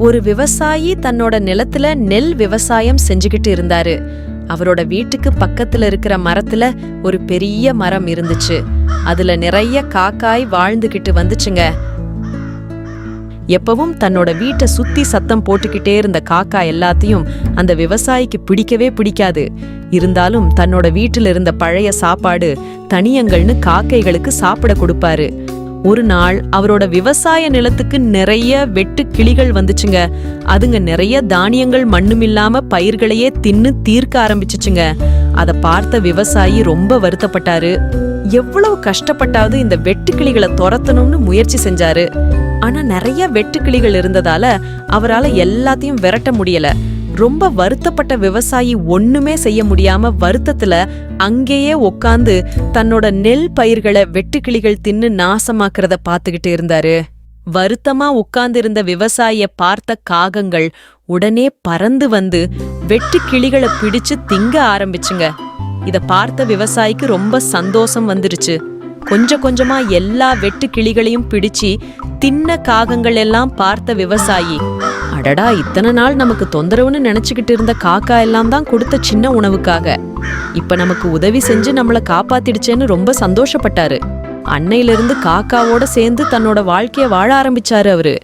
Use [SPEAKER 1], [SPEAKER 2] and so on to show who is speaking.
[SPEAKER 1] ஒரு விவசாயி தன்னோட நிலத்துல நெல் விவசாயம் செஞ்சுக்கிட்டு இருந்தாரு. அவரோட வீட்டுக்கு பக்கத்துல இருக்கிற மரத்துல ஒரு பெரிய மரம் இருந்துச்சு. அதுல நிறைய காக்காய் வாழ்ந்துகிட்டு வந்துச்சுங்க. எப்பவும் தன்னோட வீட்டை சுத்தி சத்தம் போட்டுக்கிட்டே இருந்த காக்கா எல்லாத்தையும் அந்த விவசாயிக்கு பிடிக்கவே பிடிக்காது. இருந்தாலும் தன்னோட வீட்டில் இருந்த பழைய சாப்பாடு தனியங்கள்னு காக்கைகளுக்கு சாப்பிட கொடுப்பாரு. ஒரு நாள் அவரோட விவசாய நிலத்துக்கு நிறைய வெட்டு கிளிகள் வந்துச்சுங்க. அதுங்க நிறைய தானியங்கள் மண்ணுமில்லாம பயிர்களையே தின்னு தீர்க்க ஆரம்பிச்சுச்சுங்க. அதை பார்த்த விவசாயி ரொம்ப வருத்தப்பட்டாரு. எவ்வளவு கஷ்டப்பட்டாவது இந்த வெட்டுக்கிளிகளை துரத்தணும்னு முயற்சி செஞ்சாரு. ஆனா நிறைய வெட்டுக்கிளிகள் இருந்ததால அவரால எல்லாத்தையும் விரட்ட முடியல. ரொம்ப வருத்தப்பட்ட விவசாயி ஒண்ணுமே செய்ய முடியாம வருத்தத்துல அங்கேயே உக்காந்து தன்னோட நெல் பயிர்களை வெட்டுக்கிளிகள் தின்னு நாசமாக்குறத பாத்துக்கிட்டு இருந்தாரு. வருத்தமா உட்கார்ந்து இருந்த விவசாயிய பார்த்த காகங்கள் உடனே பறந்து வந்து வெட்டுக்கிளிகளை பிடிச்சு திங்க ஆரம்பிச்சுங்க. இத பார்த்த விவசாயிக்கு ரொம்ப சந்தோஷம் வந்துருச்சு. கொஞ்சம் கொஞ்சமா எல்லா வெட்டு கிளிகளையும் பிடிச்சி தின்ன காகங்கள் எல்லாம் பார்த்த விவசாயி, அடடா, இத்தனை நாள் நமக்கு தொந்தரவுன்னு நினைச்சுக்கிட்டு இருந்த காக்கா எல்லாம் தான் கொடுத்த சின்ன உணவுக்காக இப்ப நமக்கு உதவி செஞ்சு நம்மள காப்பாத்திடுச்சேன்னு ரொம்ப சந்தோஷப்பட்டாரு. அன்னையிலிருந்து காக்காவோட சேர்ந்து தன்னோட வாழ்க்கைய வாழ ஆரம்பிச்சாரு அவரு.